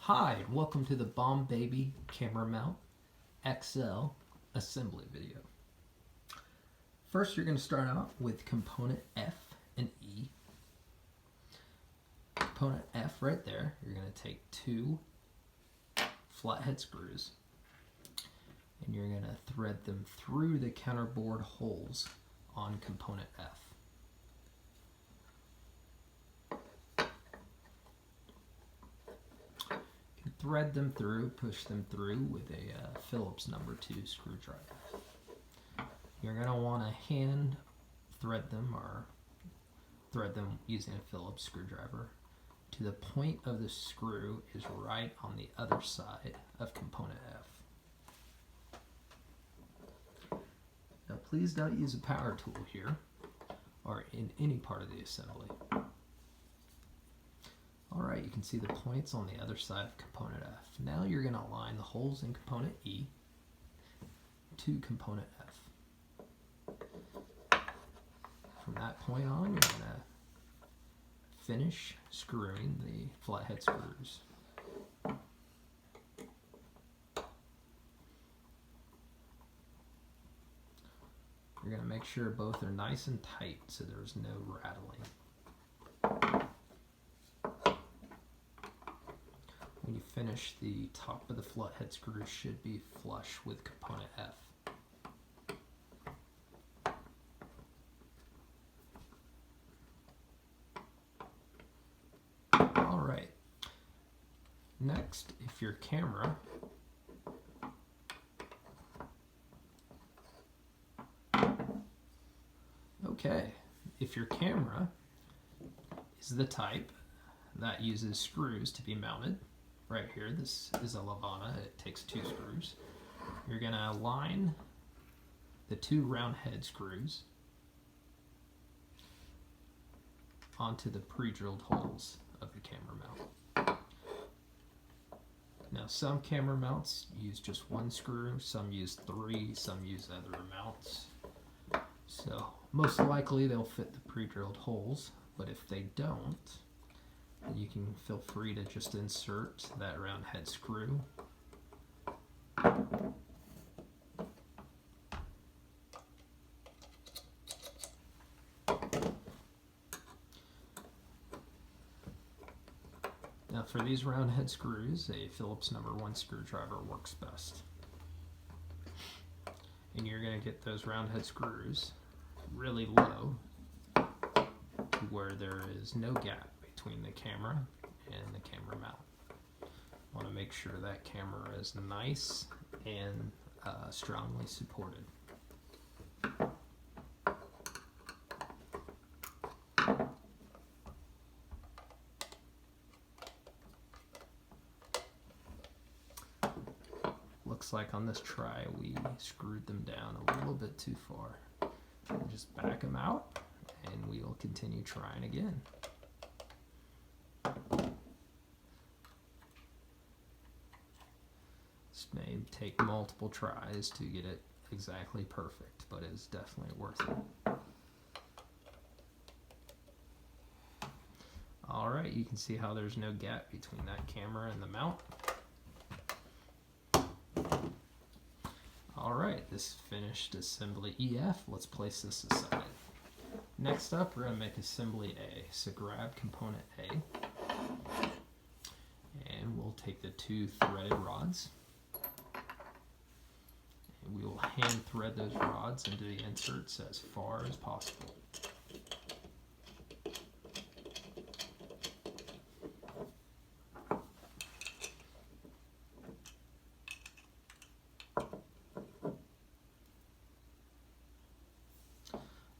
Hi, and welcome to the Baum Baby Camera Mount XL assembly video. First, you're going to start out with component F and E. Component F right there, you're going to take two flathead screws and you're going to thread them through the counterboard holes on component F. Thread them through, push them through with a Phillips number 2 screwdriver. You're going to want to hand thread them or thread them using a Phillips screwdriver to the point of the screw is right on the other side of component F. Now please don't use a power tool here or in any part of the assembly. Alright, you can see the points on the other side of component F. Now you're going to align the holes in component E to component F. From that point on, you're going to finish screwing the flathead screws. You're going to make sure both are nice and tight so there's no rattling. When you finish, the top of the flathead screw should be flush with component F. Alright, next, if your camera if your camera is the type that uses screws to be mounted, right here, this is a Lavana, it takes 2 screws. You're going to align the 2 round head screws onto the pre-drilled holes of the camera mount. Now some camera mounts use just 1 screw, some use 3, some use other amounts. So most likely they'll fit the pre-drilled holes, but if they don't, you can feel free to just insert that round head screw. Now for these round head screws, a Phillips number 1 screwdriver works best. And you're going to get those round head screws really low to where there is no gap between the camera and the camera mount. Want to make sure that camera is nice and strongly supported. Looks like on this try we screwed them down a little bit too far. And just back them out and we will continue trying again. This may take multiple tries to get it exactly perfect, but it is definitely worth it. Alright, you can see how there's no gap between that camera and the mount. Alright, this finished assembly EF. Let's place this aside. Next up, we're going to make assembly A. So grab component A, and we'll take the 2 threaded rods, and we will hand thread those rods into the inserts as far as possible.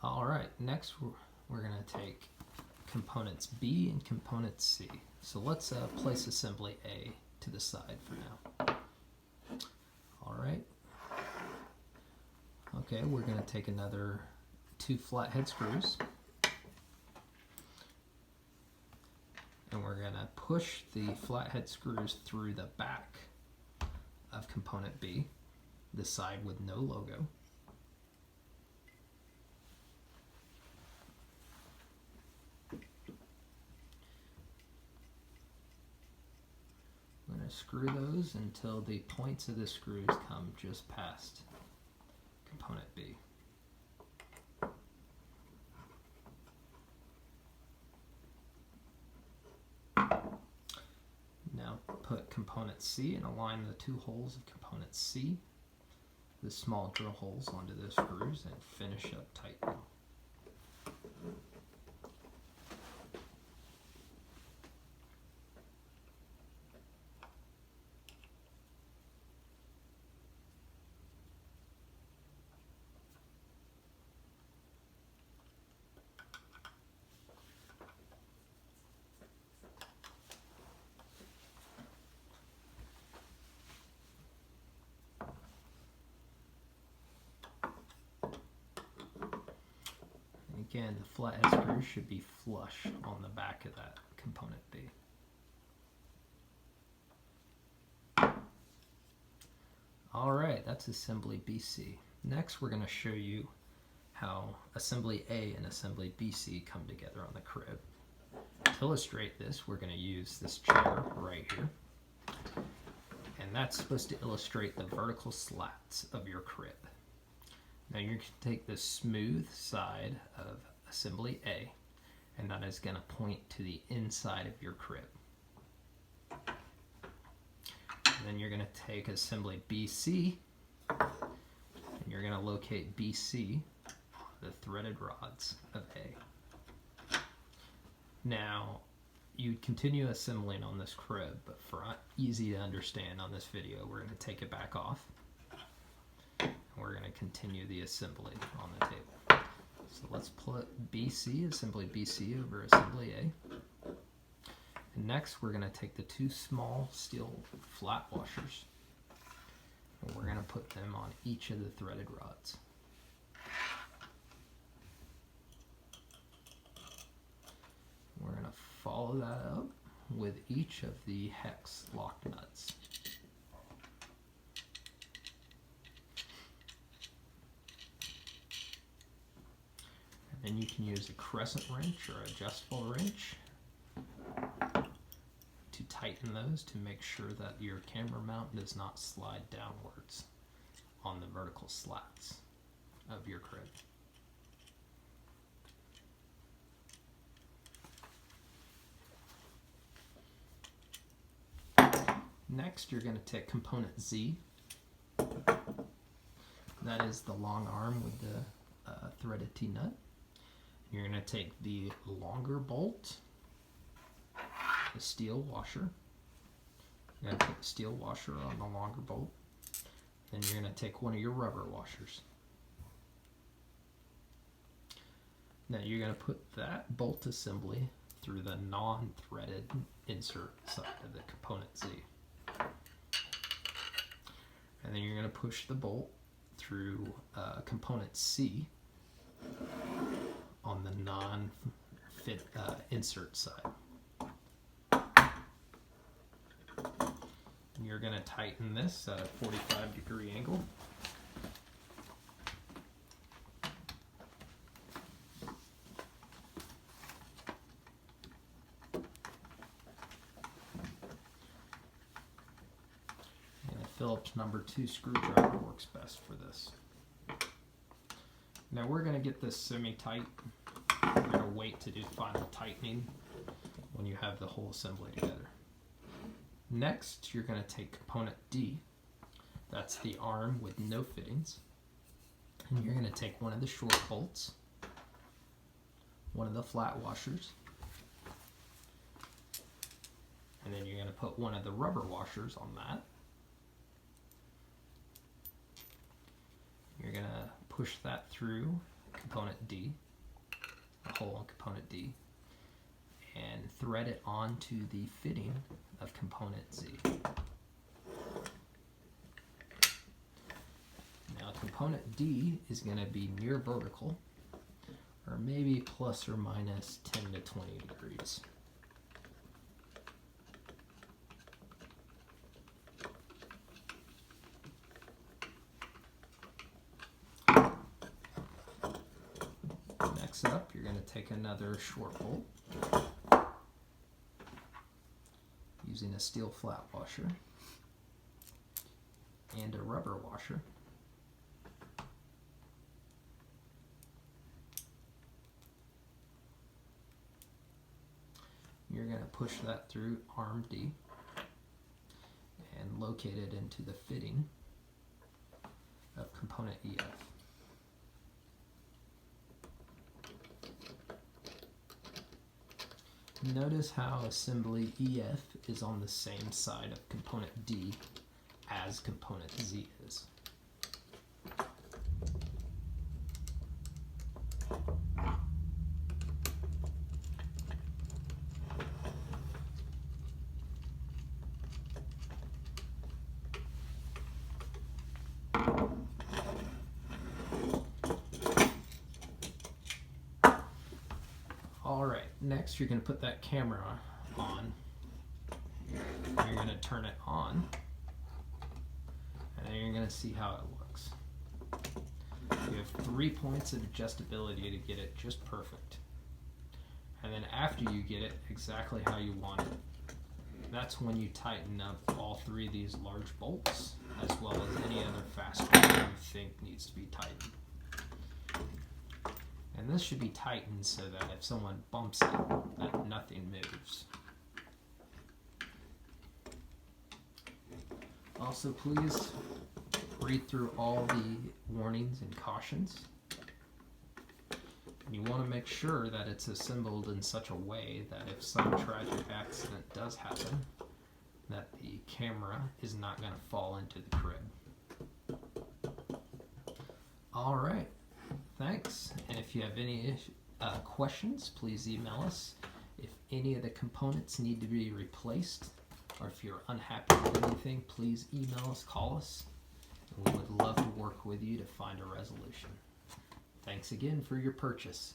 Alright, next we're going to take components B and component C. So let's place assembly A to the side for now. Alright. Okay, we're going to take another 2 flathead screws and we're going to push the flathead screws through the back of component B, the side with no logo. screw those until the points of the screws come just past component B. Now put component C and align the two holes of component C, the small drill holes, onto the screws and finish up tightening. Again, the flathead screw should be flush on the back of that component B. Alright, that's assembly BC. Next we're going to show you how assembly A and assembly BC come together on the crib. To illustrate this, we're going to use this chair right here. And that's supposed to illustrate the vertical slats of your crib. Now you're going to take the smooth side of assembly A, and that is going to point to the inside of your crib. And then you're going to take assembly BC, and you're going to locate BC on the threaded rods of A. Now, you'd continue assembling on this crib, but for easy to understand on this video, we're going to take it back off. We're going to continue the assembly on the table. So let's put BC, assembly BC, over assembly A. And next we're going to take the two small steel flat washers and we're going to put them on each of the threaded rods. We're going to follow that up with each of the hex lock nuts. And you can use a crescent wrench or adjustable wrench to tighten those to make sure that your camera mount does not slide downwards on the vertical slats of your crib. Next, you're going to take component Z. That is the long arm with the threaded T-nut. You're going to take the longer bolt, the steel washer. You're going to put the steel washer on the longer bolt. Then you're going to take one of your rubber washers. Now you're going to put that bolt assembly through the non-threaded insert side of the component Z. And then you're going to push the bolt through component C on the non-fit insert side. And you're going to tighten this at a 45-degree angle. And a Phillips #2 screwdriver works best for this. Now we're going to get this semi-tight. We're going to wait to do final tightening when you have the whole assembly together. Next, you're going to take component D. That's the arm with no fittings. And you're going to take one of the short bolts, one of the flat washers, and then you're going to put one of the rubber washers on that. You're going to push that through component D, a hole on component D, and thread it onto the fitting of component Z. Now component D is going to be near vertical, or maybe plus or minus 10 to 20 degrees. Next up, you're going to take another short bolt. Use using a steel flat washer and a rubber washer. You're going to push that through arm D and locate it into the fitting of component EF. Notice how assembly EF is on the same side of component D as component Z is. Alright, next you're going to put that camera on. You're going to turn it on, and then you're going to see how it looks. You have 3 points of adjustability to get it just perfect. And then after you get it exactly how you want it, that's when you tighten up all 3 of these large bolts, as well as any other fastener you think needs to be tightened. And this should be tightened so that if someone bumps it, that nothing moves. Also, please read through all the warnings and cautions. And you want to make sure that it's assembled in such a way that if some tragic accident does happen, that the camera is not going to fall into the crib. Alright. Thanks, and if you have any questions, please email us. If any of the components need to be replaced, or if you're unhappy with anything, please email us, call us, and we would love to work with you to find a resolution. Thanks again for your purchase.